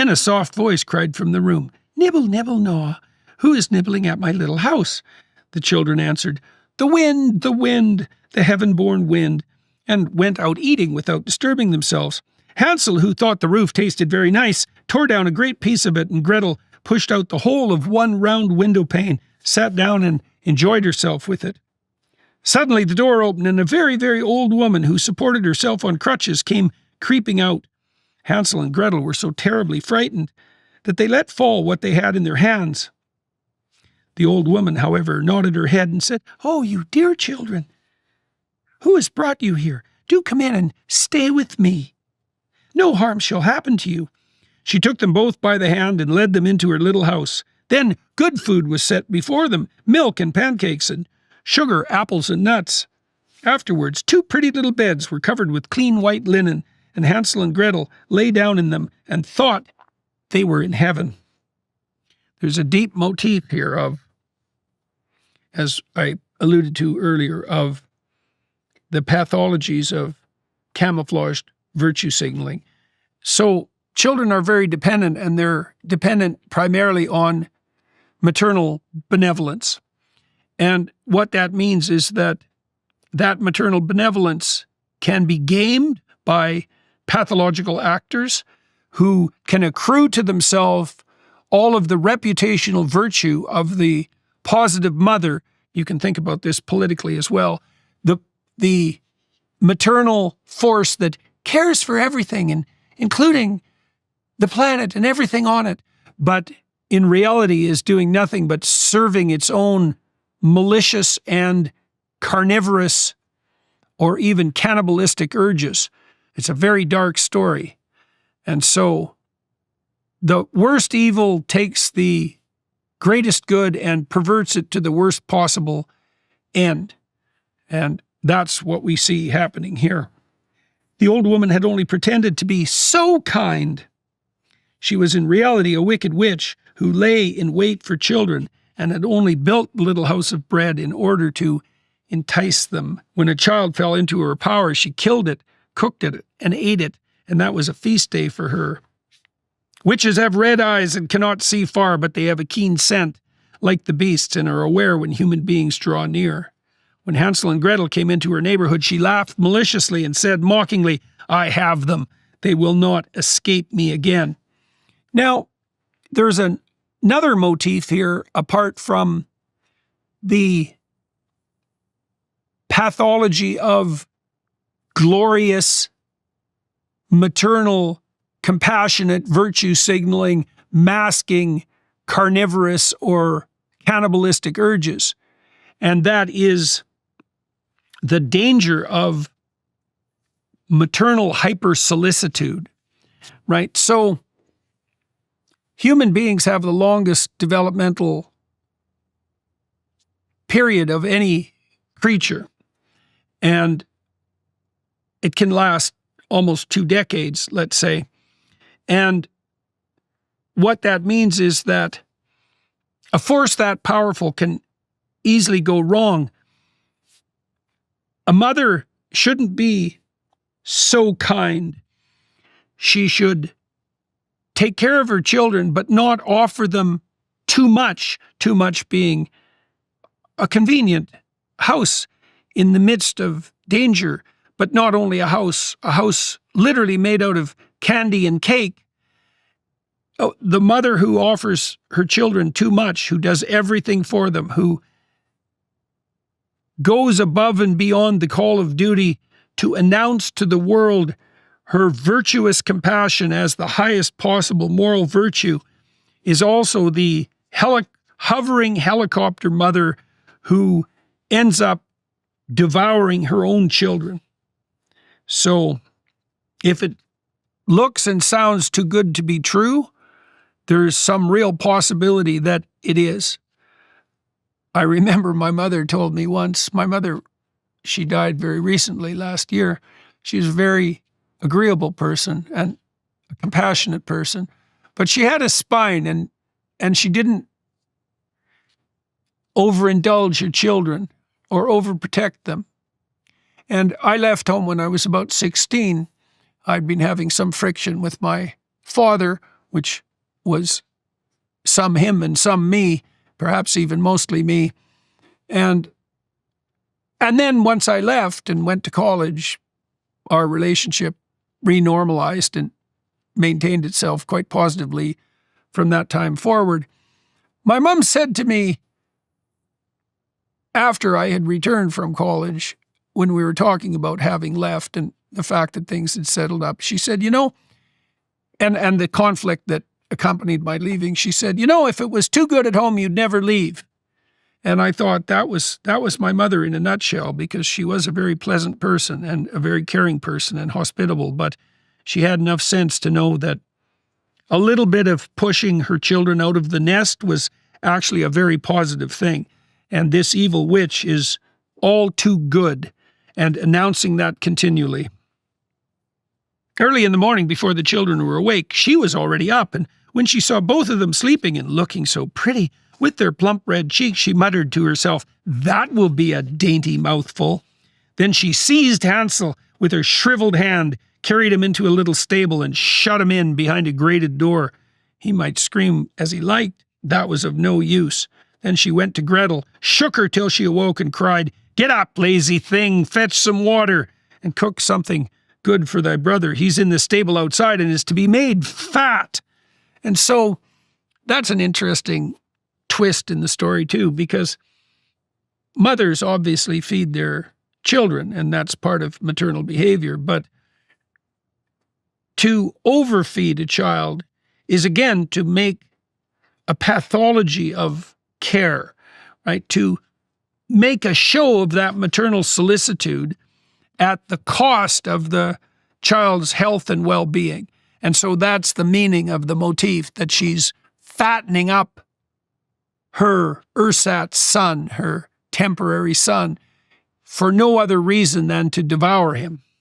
Then a soft voice cried from the room, "Nibble, nibble, gnaw. Who is nibbling at my little house?" The children answered, the wind, the heaven-born wind," and went out eating without disturbing themselves. Hansel, who thought the roof tasted very nice, tore down a great piece of it, and Gretel pushed out the whole of one round window pane, sat down and enjoyed herself with it. Suddenly the door opened, and a very, very old woman who supported herself on crutches came creeping out. Hansel and Gretel were so terribly frightened that they let fall what they had in their hands. The old woman, however, nodded her head and said, "Oh, you dear children, who has brought you here? Do come in and stay with me. No harm shall happen to you." She took them both by the hand and led them into her little house. Then good food was set before them, milk and pancakes and sugar, apples and nuts. Afterwards, 2 pretty little beds were covered with clean white linen, and Hansel and Gretel lay down in them and thought they were in heaven. There's a deep motif here of, as I alluded to earlier, of the pathologies of camouflaged virtue signaling. So children are very dependent, and they're dependent primarily on maternal benevolence. And what that means is that maternal benevolence can be gamed by pathological actors who can accrue to themselves all of the reputational virtue of the positive mother. You can think about this politically as well. The maternal force that cares for everything, and including the planet and everything on it, but in reality is doing nothing but serving its own malicious and carnivorous or even cannibalistic urges. It's a very dark story. And so the worst evil takes the greatest good and perverts it to the worst possible end. And that's what we see happening here. The old woman had only pretended to be so kind. She was in reality a wicked witch who lay in wait for children and had only built the little house of bread in order to entice them. When a child fell into her power, she killed it, cooked it, and ate it, and that was a feast day for her. Witches have red eyes and cannot see far, but they have a keen scent, like the beasts, and are aware when human beings draw near. When Hansel and Gretel came into her neighborhood, she laughed maliciously and said mockingly, "I have them. They will not escape me again." Now, there's another motif here apart from the pathology of glorious, maternal, compassionate virtue signaling, masking carnivorous or cannibalistic urges. And that is the danger of maternal hyper solicitude, right? So human beings have the longest developmental period of any creature, and it can last almost 2 decades, let's say. And what that means is that a force that powerful can easily go wrong. A mother shouldn't be so kind. She should take care of her children, but not offer them too much being a convenient house in the midst of danger, but not only a house literally made out of candy and cake. Oh, the mother who offers her children too much, who does everything for them, who goes above and beyond the call of duty to announce to the world her virtuous compassion as the highest possible moral virtue, is also the hovering helicopter mother who ends up devouring her own children. So if it looks and sounds too good to be true, there's some real possibility that it is. I remember my mother told me once, she died very recently last year. She was a very agreeable person and a compassionate person, but she had a spine, and she didn't overindulge her children or overprotect them. And I left home when I was about 16. I'd been having some friction with my father which was some him and some me, perhaps even mostly me. And then once I left and went to college, our relationship renormalized and maintained itself quite positively from that time forward. My mom said to me, after I had returned from college, when we were talking about having left and the fact that things had settled up, she said, and the conflict that accompanied my leaving, she said, if it was too good at home, you'd never leave. And I thought that was my mother in a nutshell, because she was a very pleasant person and a very caring person and hospitable, but she had enough sense to know that a little bit of pushing her children out of the nest was actually a very positive thing. And this evil witch is all too good and announcing that continually. Early in the morning, before the children were awake, she was already up, and when she saw both of them sleeping and looking so pretty with their plump red cheeks, she muttered to herself, "That will be a dainty mouthful." Then she seized Hansel with her shriveled hand, carried him into a little stable, and shut him in behind a grated door. He might scream as he liked. That was of no use. Then she went to Gretel, shook her till she awoke, and cried, "Get up, lazy thing, fetch some water, and cook something good for thy brother. He's in the stable outside and is to be made fat." And so that's an interesting twist in the story too, because mothers obviously feed their children, and that's part of maternal behavior, but to overfeed a child is, again, to make a pathology of care, right? To make a show of that maternal solicitude at the cost of the child's health and well-being. And so that's the meaning of the motif, that she's fattening up her ersatz son, her temporary son, for no other reason than to devour him.